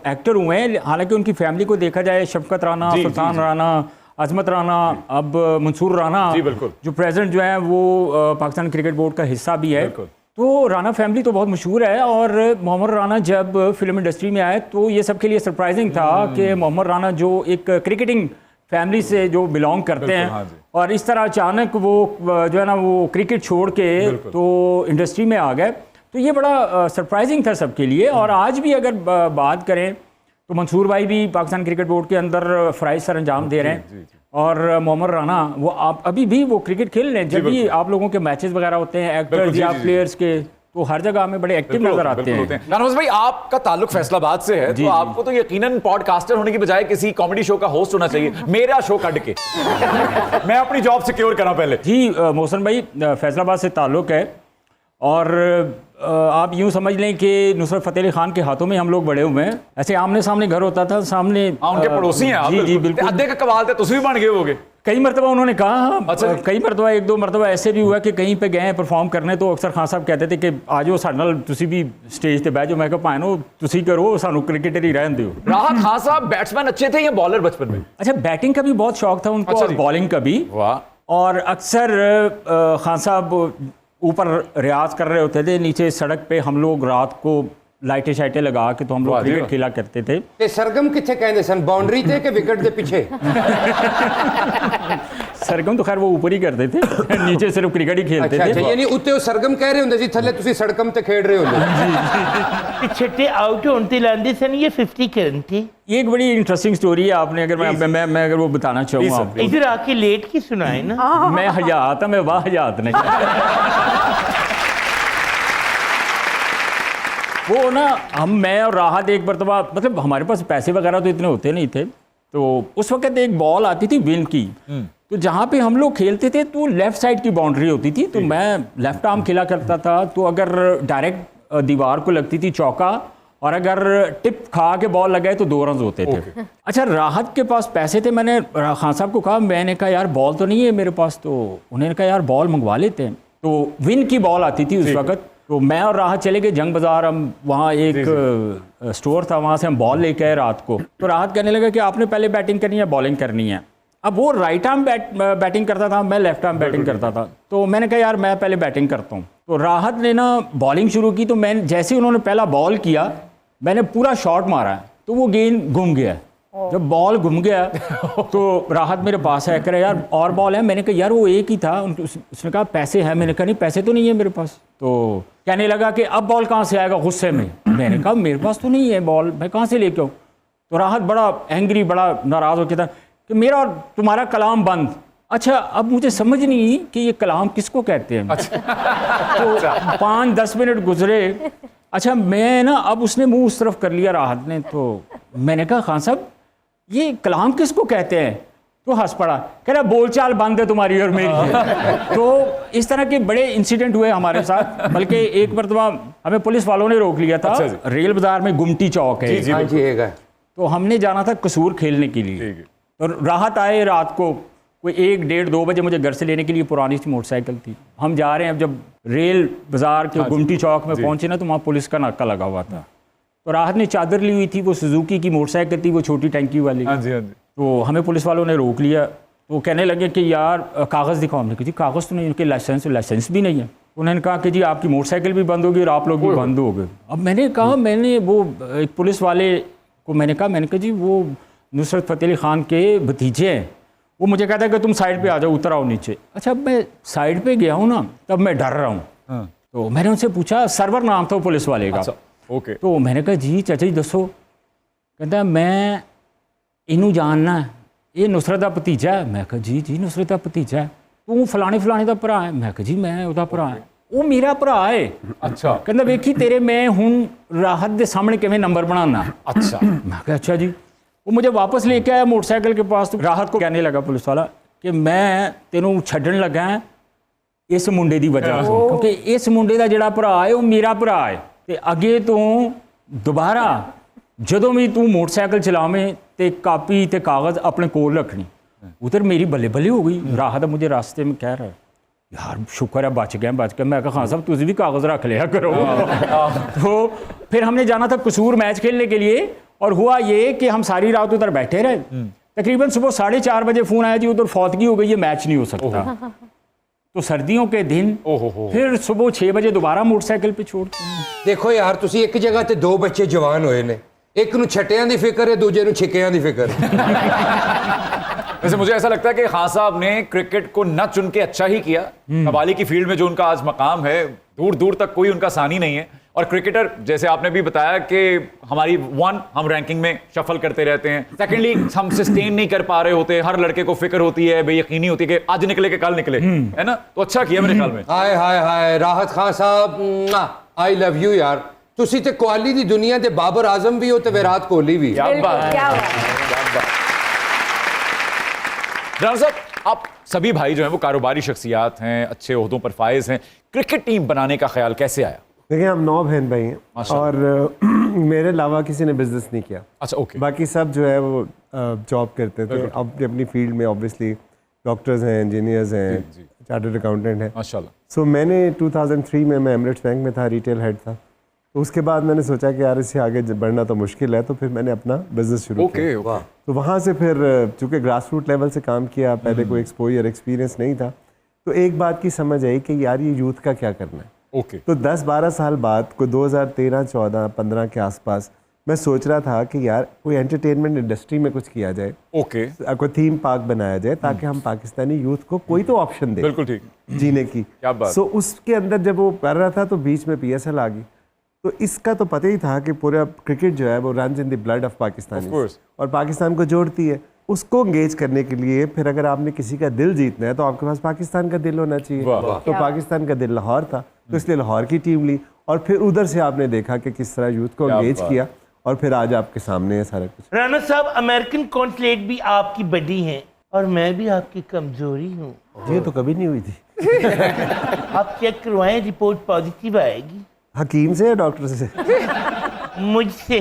एक्टर हुए हैं, हालांकि उनकी फैमिली को देखा जाए, शफकत राना, सुल्तान राना, अजमत राना, अब मंसूर राना, जो प्रेसिडेंट जो है वो पाकिस्तान क्रिकेट बोर्ड का हिस्सा भी है। तो राना फैमिली तो बहुत मशहूर है, और मोहम्मद राना जब फिल्म इंडस्ट्री में आए तो ये सबके लिए सरप्राइजिंग था कि मोहम्मद राना जो एक क्रिकेटिंग फैमिली से जो बिलोंग करते हैं, और इस तरह अचानक वो जो है ना वो क्रिकेट छोड़ के तो इंडस्ट्री में आ गए, तो ये बड़ा सरप्राइजिंग था सबके लिए। और आज भी अगर बात करें तो मंसूर भाई भी पाकिस्तान क्रिकेट बोर्ड के अंदर फ़राइज़ सर अंजाम दे रहे हैं, और मोहम्मद राना वो आप अभी भी वो क्रिकेट खेल रहे हैं। जब भी आप लोगों के मैचेस वगैरह होते हैं एक्टर्स या प्लेयर्स के, तो हर जगह में बड़े एक्टिव नजर आते हैं। शाहनवाज भाई, आपका ताल्लुक फैसलाबाद से है, तो आपको तो यकीनन पॉडकास्टर होने की बजाय किसी कॉमेडी शो का होस्ट होना चाहिए। मेरा शो कट के मैं अपनी जॉब सिक्योर करा पहले। जी मोहसिन भाई, फैसलाबाद से ताल्लुक है, और आप यूं समझ लें कि नुसरत फ़तेह अली खान के हाथों में हम लोग बड़े हुए हैं। ऐसे आमने सामने घर होता था, सामने उनके पड़ोसी हैं आप। जी बिल्कुल। अद्धे का कवाल थे, तुम भी बन गए होगे कई मरतबा उन्होंने कहा। अच्छा। कई मरतबा, एक दो मरतबा ऐसे भी हुआ कि कहीं पे गए परफॉर्म करने, तो अक्सर खान साहब कहते थे कि आ जाओ साडे नाल, तुसी भी स्टेज पे बैठ जाओ। मैं कहा भानो तुसी करो, सानू क्रिकेटर ही रहन दियो। राहत खान साहब बैट्समैन अच्छे थे या बॉलर बचपन में? अच्छा, बैटिंग का भी बहुत शौक था उनको, अच्छा और जी। बॉलिंग का भी। वाह। और अक्सर खान साहब ऊपर रियाज कर रहे होते थे, नीचे सड़क पे हम लोग रात को लाइटें शाइटें लगा के तो हम लोग क्रिकेट खेला करते थे। ਤੇ ਸਰਗਮ ਕਿੱਥੇ ਕਹਿੰਦੇ ਸਨ, ਬਾਉਂਡਰੀ ਤੇ ਕਿ ਵਿਕਟ ਦੇ ਪਿੱਛੇ? सरगम तो खैर वो ऊपर ही करते थे, नीचे सिर्फ क्रिकेट ही खेलते ਅੱਛਾ ਅੱਛਾ, थे। ਯਾਨੀ ਉੱਤੇ ਉਹ ਸਰਗਮ ਕਹਿ ਰਹੇ ਹੁੰਦੇ ਸੀ, ਥੱਲੇ ਤੁਸੀਂ ਸੜਕਮ ਤੇ ਖੇਡ ਰਹੇ ਹੁੰਦੇ। कि छठे आउट होते लांदे सन ये 50 करन थे। ये एक बड़ी इंटरेस्टिंग स्टोरी है। आपने अगर मैं अगर वो बताना चाहूँगा आपको, इधर आके लेट की सुनाए ना। मैं हयात मैं वाह हयात नहीं। वो ना मैं और राहत एक मरतबा, मतलब हमारे पास पैसे वगैरह तो इतने होते नहीं थे, तो उस वक्त एक बॉल आती थी विन की, तो जहाँ पे हम लोग खेलते थे तो लेफ्ट साइड की बाउंड्री होती थी, तो मैं लेफ्ट आर्म खेला करता था, तो अगर डायरेक्ट दीवार को लगती थी चौका, और अगर टिप खा के बॉल लगाए तो 2 रन होते थे। अच्छा, राहत के पास पैसे थे, मैंने खान साहब को कहा, मैंने कहा यार बॉल तो नहीं है मेरे पास, तो उन्होंने कहा यार बॉल मंगवा लेते हैं। तो विन की बॉल आती थी उस वक्त, तो मैं और राहत चले गए जंग बाजार। हम वहाँ एक स्टोर था, वहाँ से हम बॉल लेके आए रात को। तो राहत कहने लगा कि आपने पहले बैटिंग करनी है बॉलिंग करनी है। अब वो राइट आर्म बैटिंग करता था, मैं लेफ्ट आर्म बैटिंग करता था, तो मैंने कहा यार मैं पहले बैटिंग करता हूँ। तो राहत ने ना बॉलिंग शुरू की, तो मैं जैसे उन्होंने पहला बॉल किया, मैंने पूरा शॉट मारा, तो वो गेंद घूम गया। जब बॉल घूम गया तो राहत मेरे पास है, कह रहा यार और बॉल है। मैंने कहा यार वो एक ही था। उसने कहा पैसे हैं। मैंने कहा नहीं पैसे तो नहीं है मेरे पास। तो कहने लगा कि अब बॉल कहाँ से आएगा, गुस्से में। मैंने कहा मेरे पास तो नहीं है बॉल, मैं कहाँ से लेके आऊँ। तो राहत बड़ा एंग्री, बड़ा नाराज़ होकर था कि मेरा और तुम्हारा कलाम बंद। अच्छा, अब मुझे समझ नहीं कि ये कलाम किसको कहते हैं। तो 5-10 मिनट गुजरे। अच्छा, मैं ना, अब उसने मुंह उस तरफ कर लिया राहत ने, तो मैंने कहा खान साहब ये कलाम किसको कहते हैं? तो हंस पड़ा, कह रहा बोलचाल बंद है तुम्हारी और मेरी। तो इस तरह के बड़े इंसिडेंट हुए हमारे साथ। बल्कि एक मरतबा हमें पुलिस वालों ने रोक लिया था, रेल बाजार में गुमटी चौक है, हाँ जी है। तो हमने जाना था कसूर खेलने के लिए। तो राहत आए रात को कोई 1-1:30-2 बजे मुझे घर से लेने के लिए, पुरानी सी मोटरसाइकिल थी। हम जा रहे हैं, अब जब रेल बाजार के गुमटी चौक में पहुंचे ना, तो वहाँ पुलिस का नाका लगा हुआ था। तो राहत ने चादर ली हुई थी, वो सुजुकी की मोटरसाइकिल थी, वो छोटी टैंकी वाली। हाँ जी, हाँ जी। तो हमें पुलिस वालों ने रोक लिया। तो कहने लगे कि यार कागज़ दिखाओ। हमने कहा जी कागज़ तो नहीं, उनके लाइसेंस भी नहीं है। उन्होंने कहा कि जी आपकी मोटरसाइकिल भी बंद होगी और आप लोग भी बंद हो गए। अब मैंने कहा, मैंने वो एक पुलिस वाले को मैंने कहा जी वो नुसरत फ़तेह अली खान के भतीजे हैं। वो मुझे कहता है कि तुम साइड पे आ जाओ, उतर आओ नीचे। अच्छा, अब मैं साइड पे गया हूँ ना, तब मैं डर रहा हूँ। तो मैंने उनसे पूछा, सरवर नाम था पुलिस वाले का। ओके। तो मैंने कहा जी चाचा जी दसो। कहता मैं इनू जानना है, ये नुसरत का भतीजा है। मैं कहा जी नुसरत का भतीजा है। तू फलाने का भरा है। मैं कहा जी मैं उसका भरा है। वो मेरा भरा है। अच्छा। कहता वेखी तेरे मैं हूँ राहत के सामने किवें नंबर बनाना। अच्छा। मैं कहा अच्छा जी। वो मुझे वापस लेके आया मोटरसाइकिल के पास। तो राहत को कहने लगा पुलिस वाला कि मैं तेनों छड्डन लगा इस मुंडे की वजह से, क्योंकि इस मुंडे का जिहड़ा भरा है वो मेरा भरा है। ते अगे तो दोबारा जदों भी तू मोटरसाइकिल चलावें ते कापी ते कागज़ अपने कोल रखनी। उधर मेरी बल्ले बल्ले हो गई। राहत मुझे रास्ते में कह रहा है यार शुक्र है बच गए। मैं कहा खान साहब तुझे भी कागज़ रख लिया करो। तो फिर हमने जाना था कसूर मैच खेलने के लिए, और हुआ ये कि हम सारी रात उधर बैठे रहे। तकरीबन सुबह 4:30 बजे फ़ोन आया जी उधर फौतगी हो गई है, मैच नहीं हो सकता। तो सर्दियों के दिन फिर सुबह 6 बजे दोबारा मोटरसाइकिल पे छोड़ते हैं। देखो यार, तुसी एक जगह ते 2 बच्चे जवान होए ने, एक नूं छटियां दी फिक्र है, दूजे नूं छिकियां दी फिक्र। वैसे मुझे ऐसा लगता है कि खान साहब ने क्रिकेट को न चुन के अच्छा ही किया। कबाली की फील्ड में जो उनका आज मकाम है, दूर दूर तक कोई उनका सानी नहीं है। और क्रिकेटर जैसे आपने भी बताया कि हमारी हम रैंकिंग में शफल करते रहते हैं, सेकेंडली हम सस्टेन नहीं कर पा रहे होते। हर लड़के को फिक्र होती है, बेयकीनी होती है कि आज निकले कि कल निकले, है ना। तो अच्छा किया मेरे ख्याल में। हाय हाय हाय राहत खान साहब, आई लव यू यार। तुसी ते कोहली दी दुनिया दे बाबर आजम भी हो ते विराट कोहली भी। क्या बात है। क्या राणा साहब, आप सभी भाई जो हैं वो कारोबारी शख्सियात हैं, अच्छे ओहदों पर फायज हैं, क्रिकेट टीम बनाने का ख्याल कैसे आया? देखिए हम 9 बहन भाई हैं और मेरे अलावा किसी ने बिजनेस नहीं किया। अच्छा, ओके। बाकी सब जो है वो जॉब करते थे अपनी अपनी फील्ड में। ऑब्वियसली डॉक्टर्स हैं, इंजीनियर्स हैं, चार्टर्ड अकाउंटेंट हैं, माशाल्लाह। सो मैंने 2003 में मैं एमिरेट्स बैंक में था, रिटेल हेड था। तो उसके बाद मैंने सोचा कि यार इससे आगे बढ़ना तो मुश्किल है, तो फिर मैंने अपना बिजनेस शुरू किया। तो वहाँ से फिर चूँकि ग्रास रूट लेवल से काम किया, पहले कोई एक्सपोजर एक्सपीरियंस नहीं था, तो एक बात की समझ आई कि यार ये यूथ का क्या करना है। ओके। तो 10-12 साल बाद को 2013, 14, 15 के आसपास मैं सोच रहा था कि यार कोई एंटरटेनमेंट इंडस्ट्री में कुछ किया जाए, ओके, कोई थीम पार्क बनाया जाए ताकि हम पाकिस्तानी यूथ को कोई तो ऑप्शन दे, बिल्कुल ठीक, जीने की। क्या बात। सो उसके अंदर जब वो कर रहा था तो बीच में PSL आ गई। तो इसका तो पता ही था कि पूरा क्रिकेट जो है वो runs in the blood of Pakistan और पाकिस्तान को जोड़ती है। उसको एंगेज करने के लिए फिर अगर आपने किसी का दिल जीतना है तो आपके पास पाकिस्तान का दिल होना चाहिए। तो पाकिस्तान का दिल लाहौर था, तो इसलिए लाहौर की टीम ली और फिर उधर से आपने देखा कि किस तरह यूथ को एंगेज किया और फिर आज आपके सामने है सारा कुछ। राना साहब, अमेरिकन कॉन्सुलेट भी आपकी बड़ी है और मैं भी आपकी कमजोरी हूँ। ये तो कभी नहीं हुई थी। आप चेक करवाएं, रिपोर्ट पॉजिटिव आएगी। हकीम से या डॉक्टर से? मुझसे।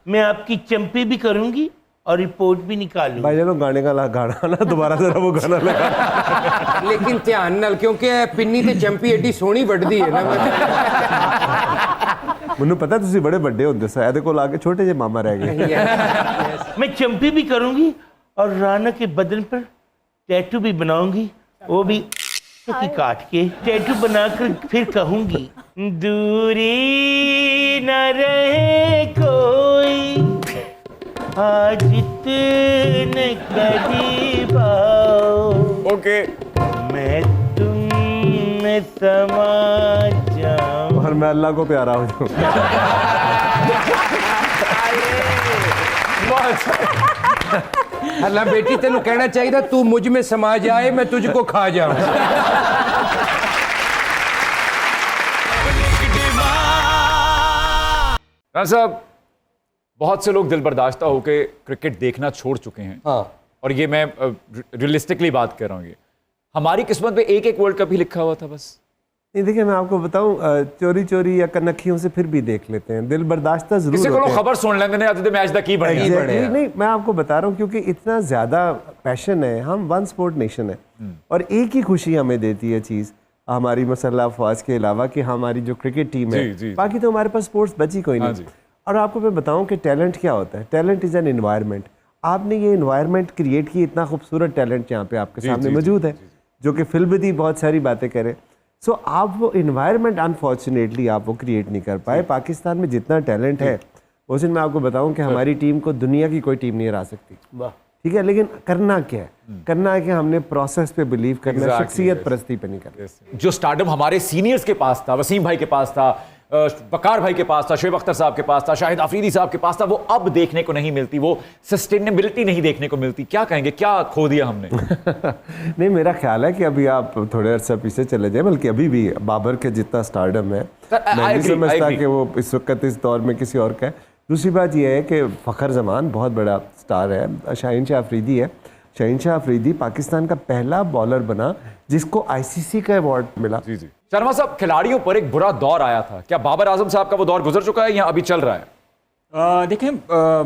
मैं आपकी चंपी भी करूंगी और रिपोर्ट भी निकालूंगी। भाई चलो गाने का गाना ना दोबारा जरा वो गाना लगा। लेकिन ध्यान नाल, क्योंकि पिन्नी ते चंपी एडी सोहनी वड्डी है ना। ਮੈਨੂੰ पता तुसी बड़े बड़े होंदे सा, ਇਹਦੇ ਕੋਲ आके छोटे जे मामा रह गए। मैं चंपी भी करूंगी और राना के बदन पर टैटू भी बनाऊंगी, वो भी की काट के टैटू बनाकर फिर कहूंगी, दूरी न रहे कोई आज इतने करीब आओ। ओके। मैं तुम में समा जाऊं और मैं अल्लाह को प्यारा हो जाऊं। अल्लाह बेटी तेन कहना चाहिए तू मुझ में समा जाए, मैं तुझको खा जाऊं। राना साहब, बहुत से लोग दिल बर्दाश्ता होकर क्रिकेट देखना छोड़ चुके हैं। हाँ। और ये मैं रियलिस्टिकली बात कर रहा हूँ, ये हमारी किस्मत में एक वर्ल्ड कप ही लिखा हुआ था बस। नहीं देखिए मैं आपको बताऊं, चोरी चोरी या कनखियों से फिर भी देख लेते हैं, दिल बर्दाश्ता जरूर किसी होते को हैं। खबर सुन लेंगे नहीं आते मैच दा की बढ़िया। Exactly, नहीं मैं आपको बता रहा हूँ क्योंकि इतना ज़्यादा पैशन है, हम वन स्पोर्ट नेशन है और एक ही खुशी हमें देती है चीज़ हमारी मसल्ला अफवाज के अलावा कि हमारी जो क्रिकेट टीम है, बाकी तो हमारे पास स्पोर्ट्स बची कोई नहीं। और आपको मैं बताऊं कि टैलेंट क्या होता है, टैलेंट इज़ एन एनवायरनमेंट। आपने ये एनवायरनमेंट क्रिएट की, इतना खूबसूरत टैलेंट यहाँ पे आपके सामने मौजूद है जो कि फिल्म भी बहुत सारी बातें करे। सो आप वो इन्वायरमेंट अनफॉर्चुनेटली आप वो क्रिएट नहीं कर पाए। पाकिस्तान में जितना टैलेंट है उस दिन मैं आपको बताऊं कि हमारी टीम को दुनिया की कोई टीम नहीं हरा सकती, ठीक है। लेकिन करना क्या है, करना है कि हमने प्रोसेस पे बिलीव करना है, शख्सियत परस्ती पे नहीं करना। जो स्टारडम हमारे सीनियर्स के पास था, वसीम भाई के पास था, वकार भाई के पास था, शोएब अख्तर साहब के पास था, शाहिद आफरीदी साहब के पास था, वो अब देखने को नहीं मिलती, वो सस्टेनेबिलिटी नहीं देखने को मिलती। क्या कहेंगे, क्या खो दिया हमने? नहीं मेरा ख्याल है कि अभी आप थोड़े अर्सा पीछे चले जाए, बल्कि अभी भी बाबर के जितना स्टारडम है मैं नहीं समझता कि वो इस वक्त इस दौर में किसी और का है। दूसरी बात यह है कि फ़खर जमान बहुत बड़ा स्टार है, शाहीन शाह अफरीदी है। शाहीन शाह अफरीदी पाकिस्तान का पहला बॉलर बना जिसको ICC का अवार्ड मिला। जी जी। शर्मा साहब, खिलाड़ियों पर एक बुरा दौर आया था, क्या बाबर आजम साहब का वो दौर गुजर चुका है या अभी चल रहा है? देखें,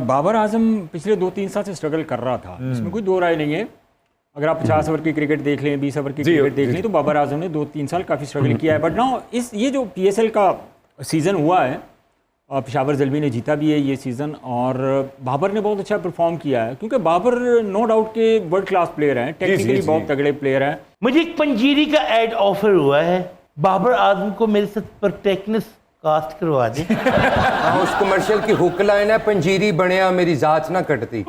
बाबर आजम पिछले 2-3 साल से स्ट्रगल कर रहा था, इसमें कोई दो राय नहीं है। अगर आप 50 ओवर की क्रिकेट देख लें, 20 ओवर की क्रिकेट देख लें, तो बाबर आजम ने 2-3 साल काफ़ी स्ट्रगल किया है। बट नाउ ये जो PSL का सीज़न हुआ है, पेशावर ज़ल्मी ने जीता भी है ये सीज़न और बाबर ने बहुत अच्छा परफॉर्म किया है, क्योंकि बाबर नो डाउट के वर्ल्ड क्लास प्लेयर हैं, टेक्निकली बहुत तगड़े प्लेयर हैं। मुझे एक पंजीरी का एड ऑफर हुआ है, बाबर आजम को मेरे साथ प्रोटेक्टनेस कास्ट करवा दे। हाँ, उस कमर्शियल की हुक लाइन है, पंजीरी बनया मेरी जात ना कटती।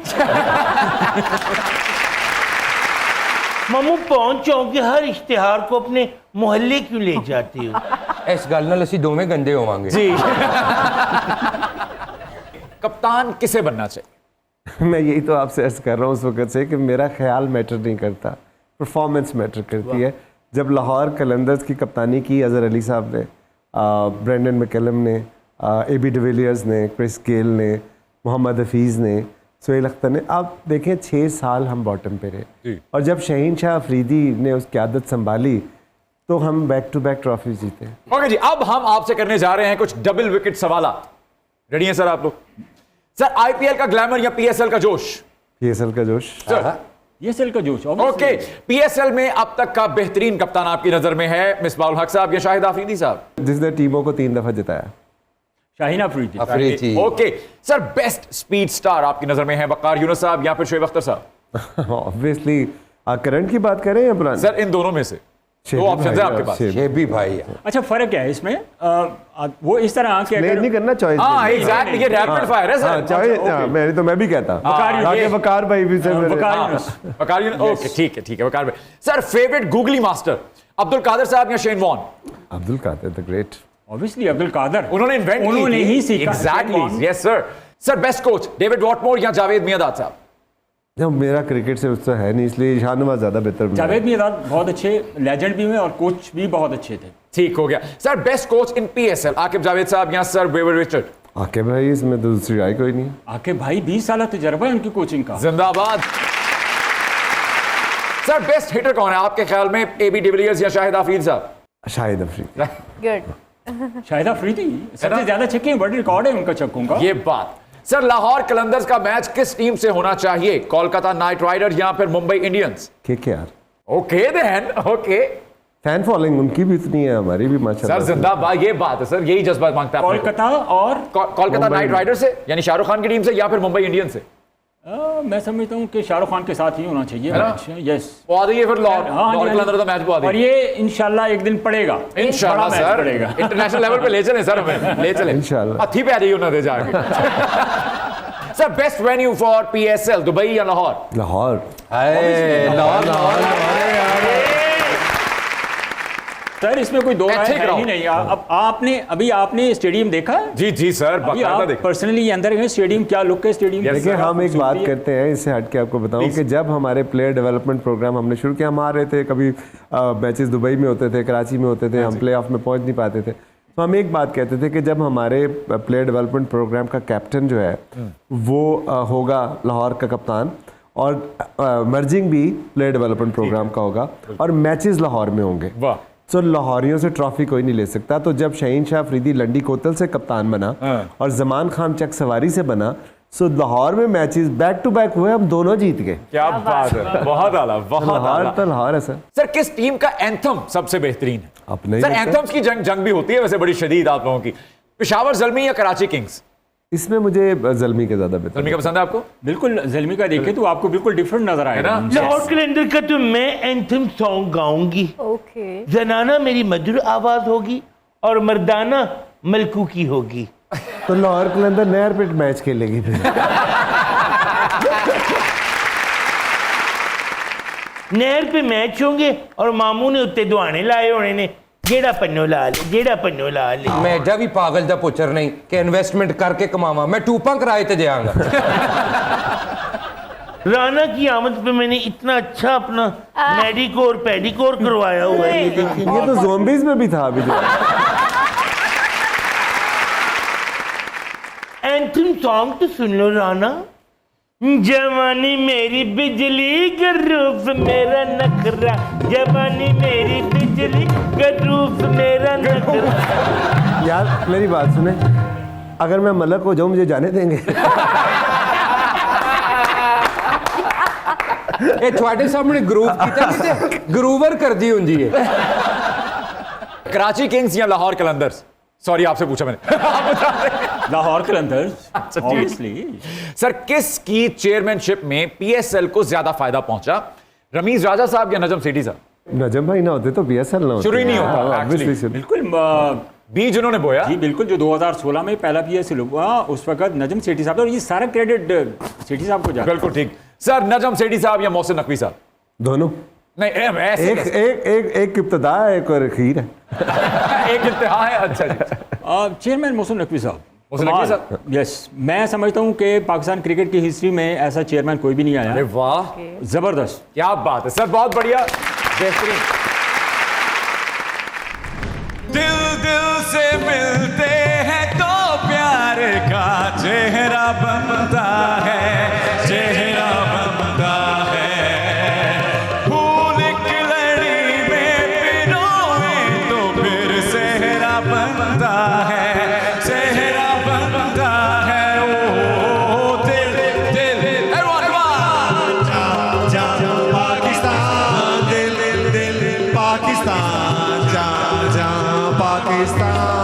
मामू पहुंचो कि हर इश्तिहार को अपने मोहल्ले क्यों ले जाती हो? इस गल नाल असीं दोवें गंदे होवांगे जी। कप्तान किसे बनना चाहिए? मैं यही तो आपसे अर्ज कर रहा हूँ उस वक्त से कि मेरा ख्याल मैटर नहीं करता, परफॉर्मेंस मैटर करती है। जब लाहौर कलंदर्स की कप्तानी की अजहर अली साहब ने, ब्रेंडन मैकलम ने, AB डिविलियर्स ने, क्रिस गेल ने, मोहम्मद हफीज़ ने, सोहेल अख्तर ने। आप देखें 6 साल हम बॉटम पे रहे और जब शहीन शाह अफरीदी ने उसकी आदत संभाली तो हम बैक टू बैक ट्रॉफी जीते। ओके जी, अब हम आपसे करने जा रहे हैं कुछ डबल विकेट सवालात। रेडी हैं सर आप लोग? सर आईपीएल का ग्लैमर या पीएसएल का जोश? पीएसएल का जोश। पीएसएल का जोश। ओके, पीएसएल में अब तक का बेहतरीन कप्तान आपकी नजर में है मिसबाहुल हक साहब या शाहिद आफरीदी साहब? जिसने टीमों को 3 दफा जिताया। Shaheen Afridi. Afridi. Okay sir, best speed star आपकी नजर में है वकार यूनुस साहब या फिर शोएब अख्तर साहब? ऑब्वियसली करंट की बात करें या पुरानी? सर इन दोनों में से दो ऑप्शन है आपके पास। ये भी भाई अच्छा, फर्क क्या है इसमें? वो इस तरह कि प्लेन नहीं करना, चॉइस। हाँ एग्जैक्टली, ये रैपिड फायर है सर। चॉइस तो मैं भी कहता ये वकार भाई भी से वकार यूनुस। ओके ठीक है वकार भाई। Sir favourite googly master Abdul Qadir साहब या Shane Warne? Abdul Qadir the great. Obviously Abdul Qadir, उन्होंने इन्वेंट की थी। उन्होंने ही सीखा। Exactly, yes sir. Sir best coach David Whatmore या जावेद मियांदाद साहब? जब मेरा क्रिकेट से उससे है नहीं, इसलिए शाहनवाज ज्यादा बेहतर। जावेद मियांदाद बहुत अच्छे लेजेंड भी हुए और कोच भी बहुत अच्छे थे। ठीक हो गया। Sir best coach in PSL Aqib Javed साहब या सर वेवर रिचर्ड? आके भाई, इसमें तो दूसरी राय कोई नहीं। आके भाई 20 साल तजर्बा है उनकी कोचिंग का। जिंदाबाद। सर बेस्ट हिटर कौन है आपके ख्याल में, एबी डिविलियर्स या शाहिद आफरीदी साहब? शाहिद अफरीदी। गुड। शाहिद अफरीदी सबसे ज्यादा छक्के, वर्ल्ड रिकॉर्ड है उनका छक्कों का। ये बात। सर लाहौर कलंदर्स का मैच किस टीम से होना चाहिए, कोलकाता नाइट राइडर्स या फिर Mumbai Indians? KKR. Okay then, okay. Fan following उनकी भी इतनी है, हमारी भी माशाल्लाह। सर जिंदाबाद, ये बात है सर, यही जज्बा मांगता है कोलकाता और कोलकाता नाइट राइडर्स से यानी शाहरुख खान की टीम से या फिर मुंबई इंडियंस से? मैं समझता हूँ कि शाहरुख खान के साथ ही होना चाहिए मैच। यस, वो आ रही है फिर लाहौर कलंदर का मैच वो आ और ये इंशाल्लाह एक दिन पड़ेगा। इंशाल्लाह सर, इंटरनेशनल लेवल पे ले चले सर, हमें ले चले इंशाल्लाह। हथी पे आ जाइए उन्हें दे जाके। Sir best venue for PSL Dubai या लाहौर? लाहौर। सर इसमें कोई दो राय ठीक है रहो। ही नहीं। अब आपने स्टेडियम देखा? जी सर, बाकायदा देखा। पर्सनली अंदर गए स्टेडियम, क्या लुक है स्टेडियम? देखिए हम एक बात करते हैं, इससे हट के आपको बताऊं कि जब हमारे प्लेयर डेवलपमेंट प्रोग्राम हमने शुरू किया, हम आ रहे थे, कभी मैचेस दुबई में होते थे, कराची में होते थे, हम प्ले ऑफ में पहुंच नहीं पाते थे, तो हम एक बात कहते थे कि जब हमारे प्लेयर डेवलपमेंट प्रोग्राम का कैप्टन जो है वो होगा लाहौर का कप्तान और मर्जिंग भी प्लेयर डेवलपमेंट प्रोग्राम का होगा और मैचेस लाहौर में होंगे, तो लाहौरियों से ट्रॉफी कोई नहीं ले सकता। तो जब शहीन शाह अफरीदी लंडी कोतल से कप्तान बना और जमान खान चक सवारी से बना, सो लाहौर में मैचेस बैक टू बैक हुए, हम दोनों जीत गए। क्या बात है, बहुत आला, बहुत आला। तो लाहौर है सर। सर किस टीम का एंथम सबसे बेहतरीन है? अपने सर एंथम्स की जंग भी होती है वैसे बड़ी शदीद आप लोगों की। पेशावर ज़ल्मी या कराची किंग्स? इसमें मुझे ज़ल्मी के ज्यादा बेहतर। ज़ल्मी का पसंद है आपको? बिल्कुल, ज़ल्मी का देखे तो आपको बिल्कुल डिफरेंट नजर आएगा। लाहौर कलंदर का तो मैं एंथम सॉन्ग गाऊंगी। ओके। जनाना मेरी मधुर आवाज होगी और मर्दाना मलकू की होगी। तो लाहौर कलंदर नहर पे मैच खेलेगी फिर। नहर पे मैच होंगे और मामू ने उत्ते दुआने लाए होने ने, जेड़ा पन्नो ला ले, जेड़ा पन्नो ला ले। मैं एडा भी पागल दा पुच्छर नहीं कि इन्वेस्टमेंट करके कमावा, मैं टूपा किराए ते देंगा। राना की आमद पे मैंने इतना अच्छा अपना मेडिकोर पेडिकोर करवाया हुआ है, ये देखिए। ये तो ज़ॉम्बीज़ में भी था अभी तो। एंथम सॉन्ग तो सुन लो राना। जवानी मेरी बिजली गरूफ मेरा नखरा, जवानी मेरी बिजली गरूफ मेरा नखरा। यार मेरी बात सुने, अगर मैं मलक हो जाऊं मुझे जाने देंगे? ਇਹ ਤੁਹਾਡੇ ਸਾਹਮਣੇ ग्रूव ਕੀਤਾ ਕਿਤੇ ग्रूवर करदी हुंदी है। कराची किंग्स या लाहौर कलंदर्स? सॉरी आपसे पूछा मैंने। आप बता दें। लाहौर कलंदर्स ऑब्वियसली। सर किस की चेयरमैनशिप में पीएसएल को ज्यादा फायदा पहुंचा, रमीज राजा साहब या नजम सेठी साहब? नजम भाई ना होते तो पीएसएल ना होता। शुरू ही नहीं होता Obviously। बिल्कुल बीज उन्होंने बोया। जी बिल्कुल, जो 2016 में पहला पीएसएल हुआ उस वक्त नजम सेठी साहब, और ये सारा क्रेडिट सेठी साहब को जाता है। बिल्कुल ठीक। सर नजम सेठी साहब या मोहसिन नकवी साहब? दोनों। नहीं ऐसे एक एक एक एक इब्तिदा है, एक और खीर है। एक इत्तेहा है। अच्छा जी। चेयरमैन मोहसिन नकवी साहब। मोहसिन नकवी साहब? यस, मैं समझता हूँ कि पाकिस्तान क्रिकेट की हिस्ट्री में ऐसा चेयरमैन कोई भी नहीं आया। अरे वाह, जबरदस्त, क्या बात है सर, बहुत बढ़िया, बेहतरीन। दिल दिल से मिलते हैं तो प्यार का चेहरा बनता है। पाकिस्तान